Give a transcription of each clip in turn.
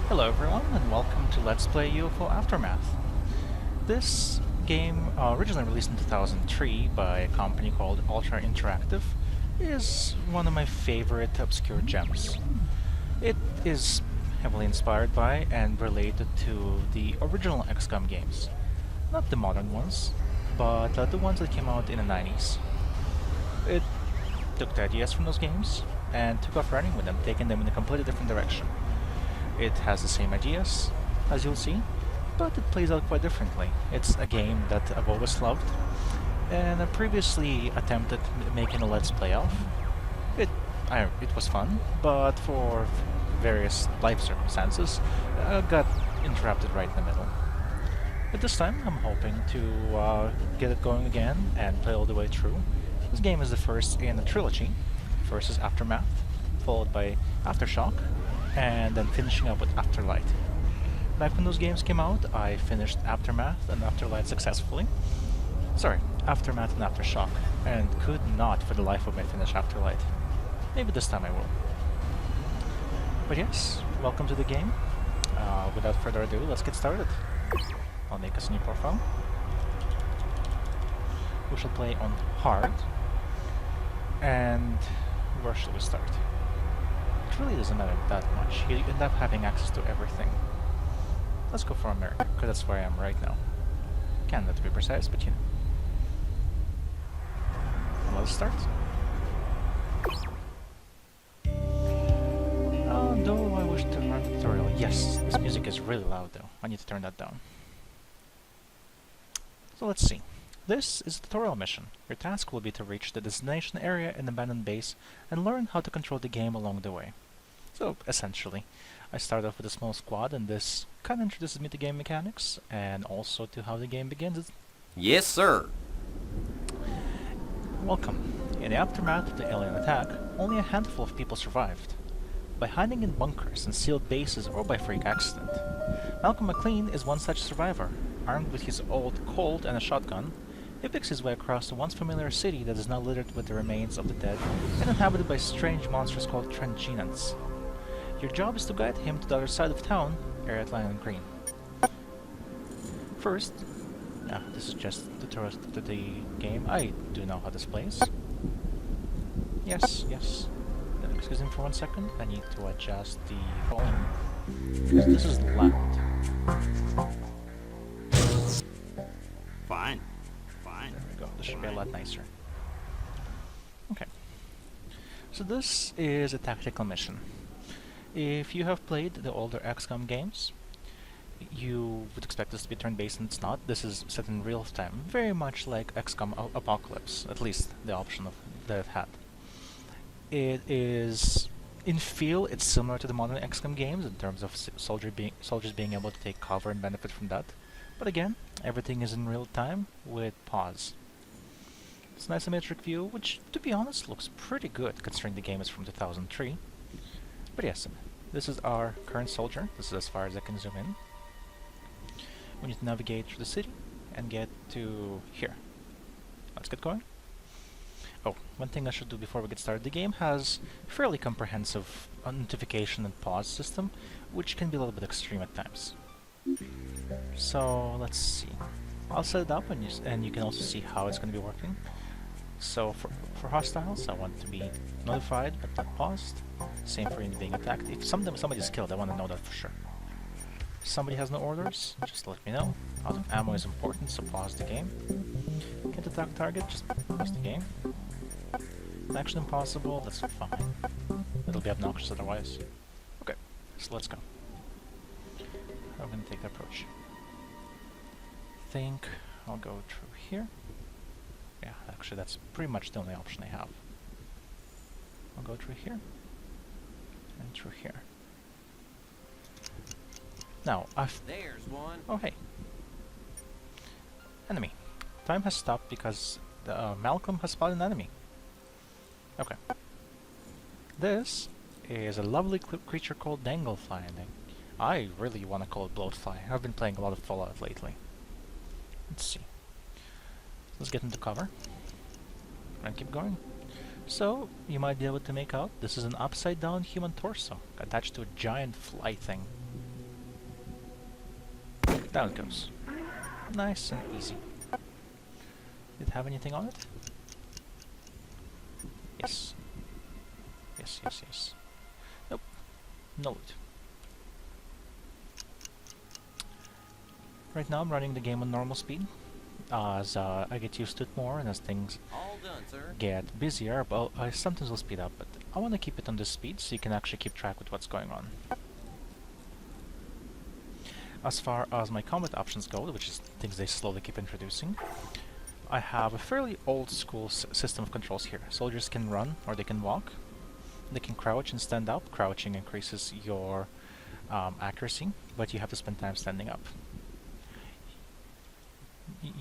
Hello everyone, and welcome to Let's Play UFO Aftermath. This game, originally released in 2003 by a company called Ultra Interactive, is one of my favorite obscure gems. It is heavily inspired by and related to the original XCOM games. Not the modern ones, but the ones that came out in the 90s. It took the ideas from those games and took off running with them, taking them in a completely different direction. It has the same ideas, as you'll see, but it plays out quite differently. It's a game that I've always loved, and I previously attempted making a Let's Play of. It was fun, but for various life circumstances, got interrupted right in the middle. But this time, I'm hoping to get it going again and play all the way through. This game is the first in a trilogy. First is Aftermath, followed by Aftershock, and then finishing up with Afterlight. Back when those games came out, I finished Aftermath and Afterlight successfully. Sorry, Aftermath and Aftershock, and could not for the life of me finish Afterlight. Maybe this time I will. But yes, welcome to the game. Without further ado, let's get started. I'll make us a new profile. We shall play on hard. And where shall we start? It really doesn't matter that much. You end up having access to everything. Let's go for America, because that's where I am right now. Canada to be precise, but you know. Let's start. Though I wish to run the tutorial. Yes, this music is really loud though. I need to turn that down. So let's see. This is a tutorial mission. Your task will be to reach the destination area in the abandoned base and learn how to control the game along the way. So, essentially, I start off with a small squad, and this kind of introduces me to game mechanics, and also to how the game begins. Yes, sir. Welcome. In the aftermath of the alien attack, only a handful of people survived. By hiding in bunkers and sealed bases or by freak accident. Malcolm McLean is one such survivor. Armed with his old Colt and a shotgun, he picks his way across the once familiar city that is now littered with the remains of the dead and inhabited by strange monsters called Trangenants. Your job is to guide him to the other side of town, area outlined in green. First, this is just tutorial to the game. I do know how this plays. Yes. Excuse me for 1 second. I need to adjust the volume because this is loud. Fine. There we go. This should be a lot nicer. Okay. So this is a tactical mission. If you have played the older XCOM games, you would expect this to be turn-based, and it's not. This is set in real time, very much like XCOM Apocalypse, at least the option that it had. It is, in feel, it's similar to the modern XCOM games in terms of soldiers being able to take cover and benefit from that. But again, everything is in real time with pause. It's a nice isometric view, which, to be honest, looks pretty good considering the game is from 2003. But yes, this is our current soldier. This is as far as I can zoom in. We need to navigate through the city and get to here. Let's get going. Oh, one thing I should do before we get started. The game has fairly comprehensive notification and pause system, which can be a little bit extreme at times. So let's see. I'll set it up and you can also see how it's going to be working. So for hostiles, I want to be notified but not paused. Same for being attacked. If somebody's killed, I want to know that for sure. If somebody has no orders, just let me know. Out of ammo is important, so pause the game. Can't attack target, just pause the game. Action impossible, that's fine. It'll be obnoxious otherwise. Okay, so let's go. I'm gonna take the approach. Think I'll go through here. Yeah, actually that's pretty much the only option I have. I'll go through here and through here. Now, There's one. Oh, hey. Enemy. Time has stopped because Malcolm has spotted an enemy. Okay. This is a lovely creature called Danglefly, and I really want to call it Bloatfly. I've been playing a lot of Fallout lately. Let's see. Let's get into cover and keep going. So, you might be able to make out this is an upside down human torso attached to a giant fly thing. Down it goes. Nice and easy. Did it have anything on it? Yes. Yes, yes, yes. Nope. No loot. Right now I'm running the game on normal speed, as I get used to it more and as things All done, sir. get busier, but I sometimes will speed up, but I want to keep it on this speed so you can actually keep track with what's going on. As far as my combat options go, which is things they slowly keep introducing, I have a fairly old school system of controls here. Soldiers can run or they can walk. They can crouch and stand up. Crouching increases your accuracy, but you have to spend time standing up.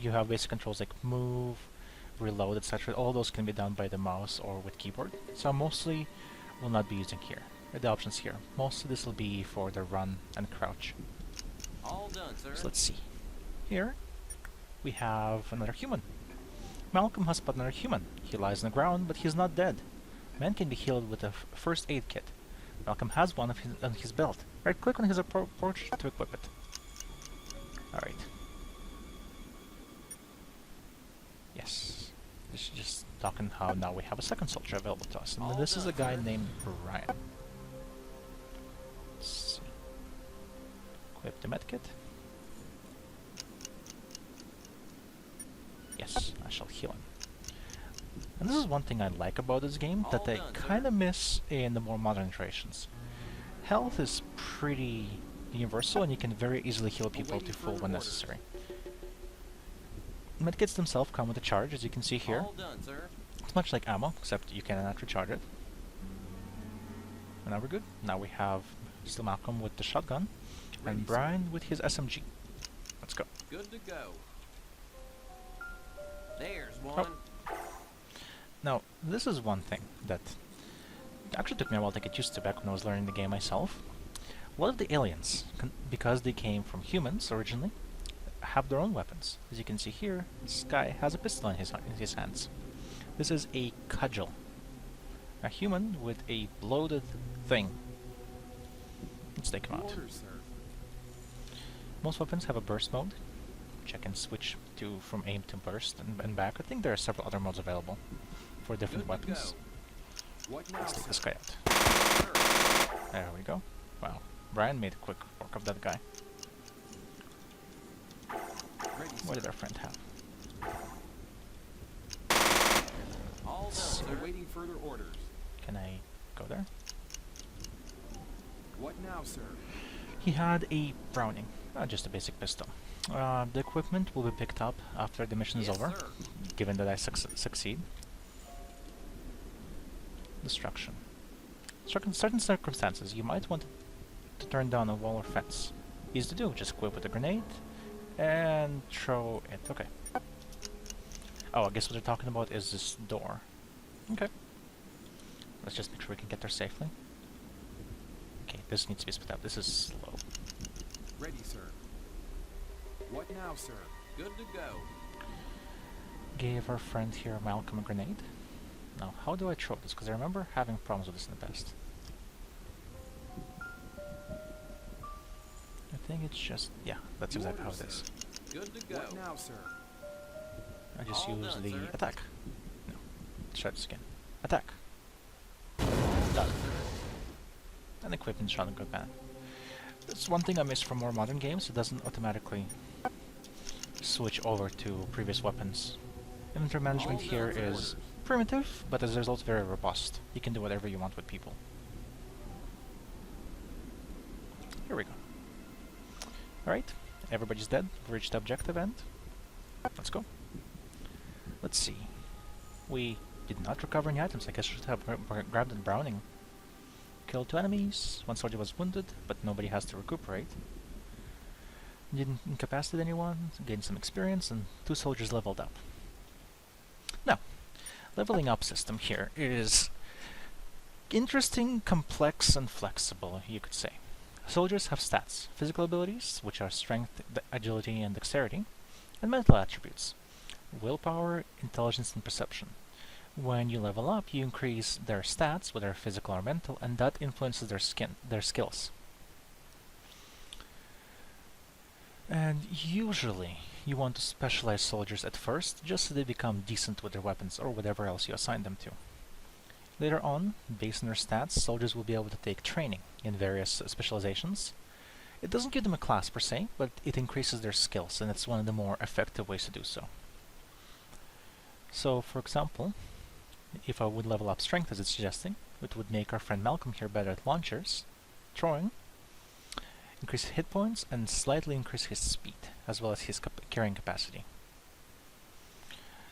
You have basic controls like move, reload, etc. All those can be done by the mouse or with keyboard. So mostly will not be using here. The options here. Mostly this will be for the run and crouch. All done, sir. So let's see. Here we have another human. Malcolm has spotted another human. He lies on the ground, but he's not dead. Man can be healed with a first aid kit. Malcolm has one on his belt. Right click on his approach to equip it. Alright. Yes. This is just talking how now we have a second soldier available to us. And this is a guy named Ryan. Let's see. Equip the medkit. Yes, I shall heal him. And this is one thing I like about this game that I kind of miss in the more modern iterations. Health is pretty universal and you can very easily heal people to full when necessary. Medkits themselves come with a charge, as you can see here. All done, sir. It's much like ammo, except you cannot recharge it. And now we're good. Now we have still Malcolm with the shotgun, and Brian with his SMG. Let's go. Good to go. There's one. Now, this is one thing that actually took me a while to get used to back when I was learning the game myself. A lot of the aliens, because they came from humans originally, have their own weapons. As you can see here, this guy has a pistol in his hands. This is a cudgel. A human with a bloated thing. Let's take him out. Most weapons have a burst mode, which I can switch to from aim to burst and back. I think there are several other modes available for different weapons. Let's take this guy out. There we go. Wow. Brian made a quick work of that guy. What did our friend have? All done, sir. Waiting further orders. Can I go there? What now, sir? He had a Browning, just a basic pistol. The equipment will be picked up after the mission is over, sir. given that I succeed. Destruction. In certain circumstances, you might want to turn down a wall or fence. Easy to do, just equip with a grenade and throw it. Okay. Oh, I guess what they're talking about is this door. Okay. Let's just make sure we can get there safely. Okay, this needs to be split up. This is slow. Ready, sir. What now, sir? Good to go. Gave our friend here, Malcolm, a grenade. Now, how do I throw this? Because I remember having problems with this in the past. I think it's just... yeah, that's exactly how it is. Good to go. What now, sir? I just All use done, the sir. attack. No. Let's try this again. Attack. Done. And equipment shot and good man. That's one thing I miss from more modern games. It doesn't automatically switch over to previous weapons. Inventory management here is primitive, but as a result very robust. You can do whatever you want with people. Here we go. Alright, everybody's dead. We've reached the objective end. Let's go. Let's see. We did not recover any items. I guess I should have grabbed the Browning. Killed 2 enemies. 1 soldier was wounded, but nobody has to recuperate. Didn't incapacitate anyone. Gained some experience, and 2 soldiers leveled up. Now, leveling up system here is interesting, complex, and flexible, you could say. Soldiers have stats, physical abilities, which are strength, agility, and dexterity, and mental attributes, willpower, intelligence, and perception. When you level up, you increase their stats, whether physical or mental, and that influences their skills. And usually, you want to specialize soldiers at first, just so they become decent with their weapons or whatever else you assign them to. Later on, based on their stats, soldiers will be able to take training in various specializations. It doesn't give them a class per se, but it increases their skills, and it's one of the more effective ways to do so. So, for example, if I would level up strength as it's suggesting, it would make our friend Malcolm here better at launchers, throwing, increase his hit points, and slightly increase his speed, as well as his carrying capacity.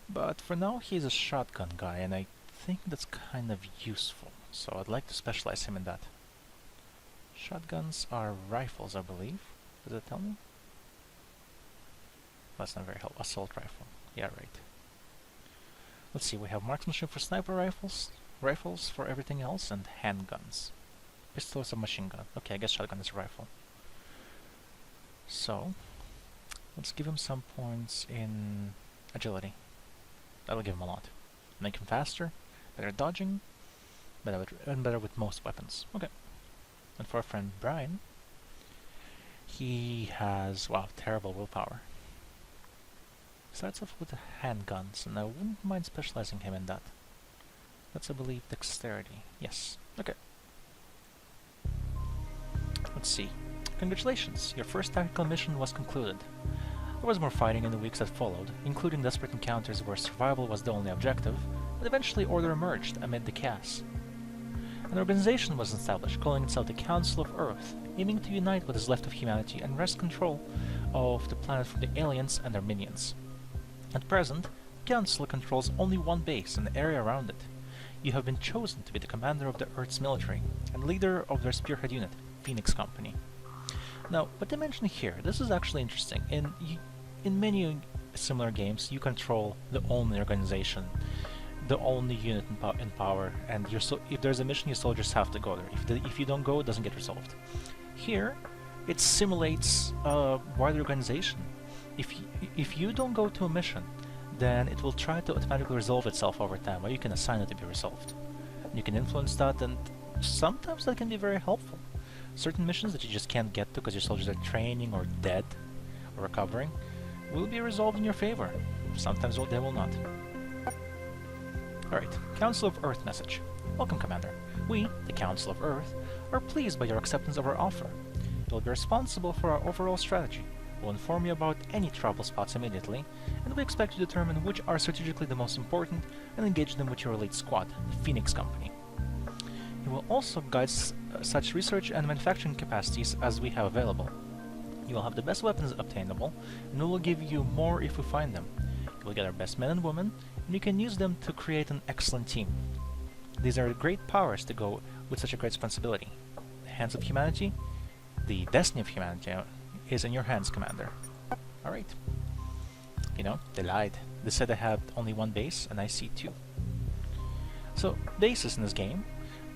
But for now, he's a shotgun guy, and I think that's kind of useful, so I'd like to specialize him in that. Shotguns are rifles, I believe. Does it tell me? That's not very helpful. Assault rifle. Yeah, right. Let's see, we have marksmanship for sniper rifles, rifles for everything else, and handguns. Pistol is a machine gun. Okay, I guess shotgun is a rifle. So, let's give him some points in agility. That'll give him a lot. Make him faster, better at dodging, and better with most weapons. Okay. And for our friend Brian, he has, wow, terrible willpower. Starts off with the handguns, and I wouldn't mind specializing him in that. That's, I believe, dexterity. Yes. Okay. Let's see. Congratulations, your first tactical mission was concluded. There was more fighting in the weeks that followed, including desperate encounters where survival was the only objective, but eventually order emerged amid the chaos. An organization was established, calling itself the Council of Earth, aiming to unite what is left of humanity and wrest control of the planet from the aliens and their minions. At present, the Council controls only one base and the area around it. You have been chosen to be the commander of the Earth's military, and leader of their spearhead unit, Phoenix Company. Now, what they mention here, this is actually interesting. In many similar games, you control the only organization, the only unit in power, and if there's a mission, your soldiers have to go there. If you don't go, it doesn't get resolved. Here, it simulates a wider organization. If you don't go to a mission, then it will try to automatically resolve itself over time, or you can assign it to be resolved. You can influence that, and sometimes that can be very helpful. Certain missions that you just can't get to because your soldiers are training or dead or recovering will be resolved in your favor. Sometimes they will not. Alright, Council of Earth message. Welcome, Commander. We, the Council of Earth, are pleased by your acceptance of our offer. You'll be responsible for our overall strategy. We'll inform you about any trouble spots immediately, and we expect to determine which are strategically the most important and engage them with your elite squad, the Phoenix Company. You will also guide such research and manufacturing capacities as we have available. You will have the best weapons obtainable, and we will give you more if we find them. You will get our best men and women, and you can use them to create an excellent team. These are great powers to go with such a great responsibility. The hands of humanity, the destiny of humanity, is in your hands, Commander. Alright. You know, they lied. They said they had only one base, and I see two. So, bases in this game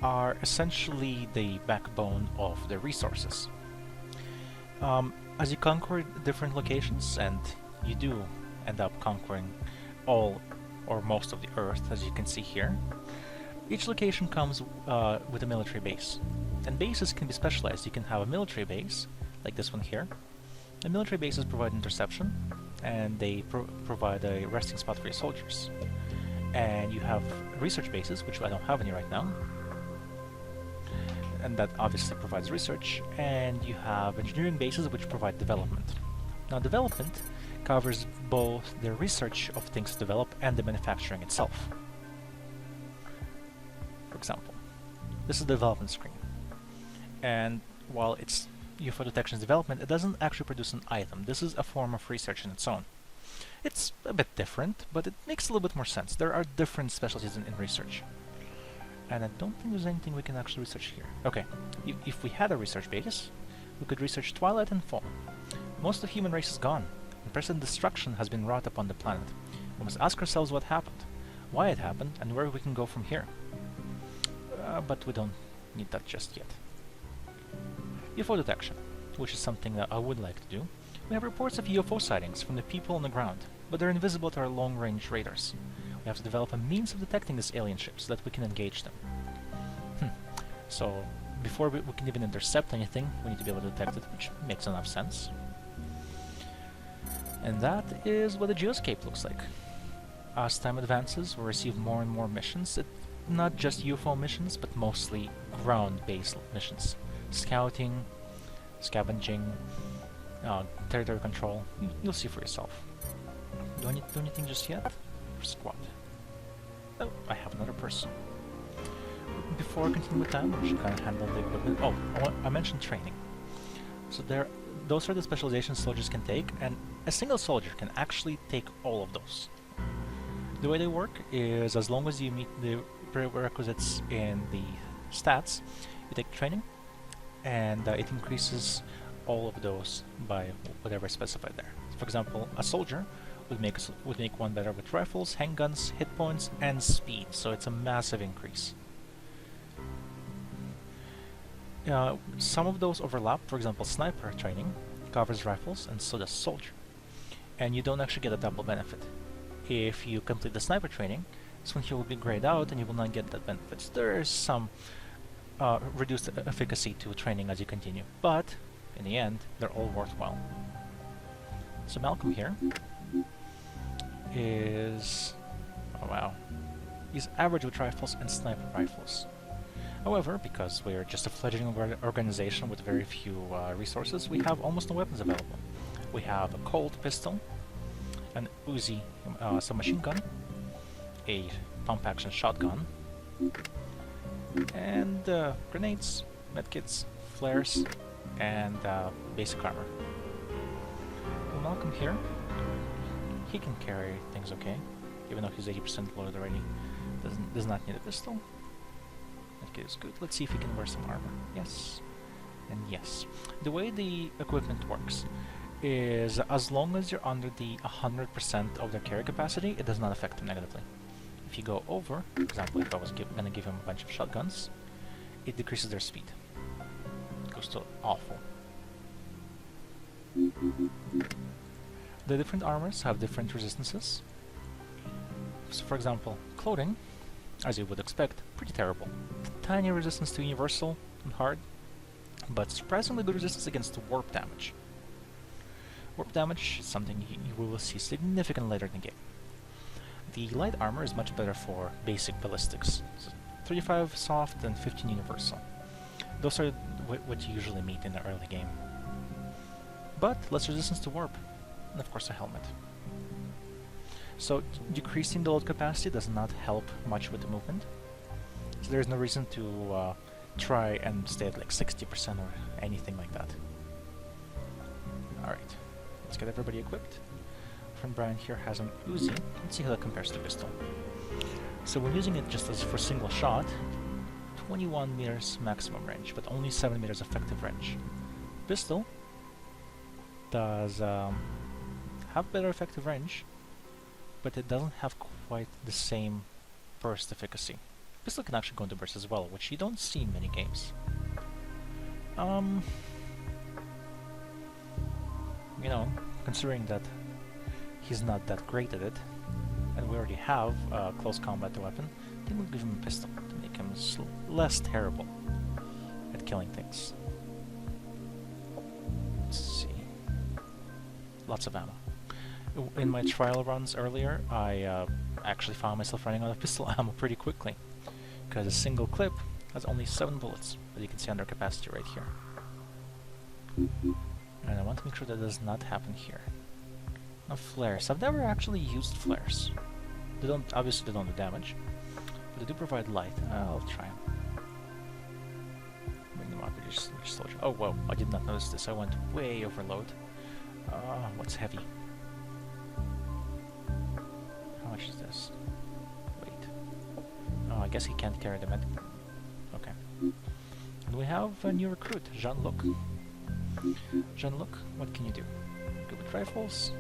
are essentially the backbone of the resources. As you conquer different locations, and you do end up conquering all or most of the Earth, as you can see here, each location comes with a military base. And bases can be specialized. You can have a military base, like this one here. The military bases provide interception, and they provide a resting spot for your soldiers. And you have research bases, which I don't have any right now, and that obviously provides research, and you have engineering bases which provide development. Now, development covers both the research of things to develop and the manufacturing itself. For example, this is the development screen, and while it's UFO detection development, it doesn't actually produce an item. This is a form of research in its own. It's a bit different, but it makes a little bit more sense. There are different specialties in research. And I don't think there's anything we can actually research here. Okay, if we had a research base, we could research Twilight and Fall. Most of the human race is gone. Unprecedented destruction has been wrought upon the planet. We must ask ourselves what happened, why it happened, and where we can go from here. But we don't need that just yet. UFO detection, which is something that I would like to do. We have reports of UFO sightings from the people on the ground, but they're invisible to our long-range radars. We have to develop a means of detecting these alien ships so that we can engage them. So, before we can even intercept anything, we need to be able to detect it, which makes enough sense. And that is what the geoscape looks like. As time advances, we'll receive more and more missions. Not just UFO missions, but mostly ground-based missions. Scouting, scavenging, territory control. You'll see for yourself. Do I need to do anything just yet? Squad. Oh, I have another person. Before I continue with that, we should kind of handle the equipment. Oh, I mentioned training. So those are the specializations soldiers can take, and a single soldier can actually take all of those. The way they work is, as long as you meet the prerequisites in the stats, you take training, and it increases all of those by whatever is specified there. So for example, a soldier would make one better with rifles, handguns, hit points, and speed. So it's a massive increase. Some of those overlap. For example, sniper training covers rifles, and so does soldier. And you don't actually get a double benefit. If you complete the sniper training, this one here will be grayed out, and you will not get that benefit. So there is some reduced efficacy to training as you continue, but in the end, they're all worthwhile. So Malcolm here is... oh wow. He's average with rifles and sniper rifles. However, because we're just a fledgling organization with very few resources, we have almost no weapons available. We have a Colt pistol, an Uzi submachine gun, a pump-action shotgun, and grenades, medkits, flares, and basic armor. Well, Malcolm here, he can carry things okay, even though he's 80% loaded already. Does not need a pistol. Okay, it's good. Let's see if he can wear some armor. Yes. And yes. The way the equipment works is, as long as you're under the 100% of their carry capacity, it does not affect them negatively. If you go over, for example, if I was gonna give him a bunch of shotguns, it decreases their speed. It goes to awful. The different armors have different resistances. So for example, clothing, as you would expect, pretty terrible. Tiny resistance to universal and hard, but surprisingly good resistance against warp damage. Warp damage is something you will see significantly later in the game. The light armor is much better for basic ballistics. So 35 soft and 15 universal. Those are what you usually meet in the early game. But less resistance to warp, and of course a helmet. So decreasing the load capacity does not help much with the movement. So there's no reason to try and stay at like 60% or anything like that. Alright, let's get everybody equipped. Friend Brian here has an Uzi. Let's see how that compares to pistol. So we're using it just as for single shot. 21 meters maximum range, but only 7 meters effective range. Pistol does have better effective range, but it doesn't have quite the same burst efficacy. Pistol can actually go into burst as well, which you don't see in many games. You know, considering that he's not that great at it, and we already have a close combat weapon, I think we'll give him a pistol to make him less terrible at killing things. Let's see. Lots of ammo. In my trial runs earlier, I actually found myself running out of pistol ammo pretty quickly, because a single clip has only 7 bullets, as you can see under capacity right here. And I want to make sure that does not happen here. Now flares. I've never actually used flares. Obviously they don't do damage, but they do provide light. I'll try them. Bring them up, just soldier. Oh whoa, I did not notice this. I went way overload. What's heavy? How much is this? Wait. Oh, I guess he can't carry the med. Okay. And we have a new recruit, Jean-Luc. Jean-Luc, what can you do? Good with rifles?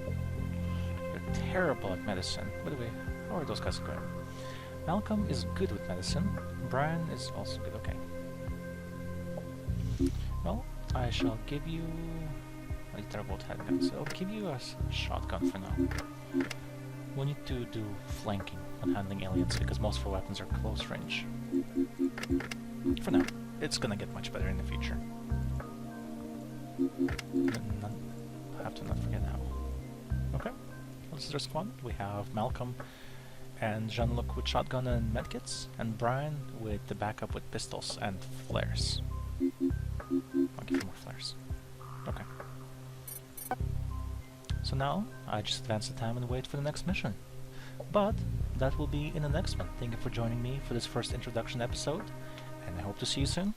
You're terrible at medicine. By the way, how are those guys going? Malcolm is good with medicine. Brian is also good. Okay. Well, I shall give you... they're both handguns. I'll give you a shotgun for now. We need to do flanking when handling aliens because most of our weapons are close range. For now. It's gonna get much better in the future. I have to not forget how. Okay, this is our squad. We have Malcolm and Jean-Luc with shotgun and medkits, and Brian with the backup with pistols and flares. I'll give you more flares. Okay. So now, I just advance the time and wait for the next mission. But, that will be in the next one. Thank you for joining me for this first introduction episode, and I hope to see you soon.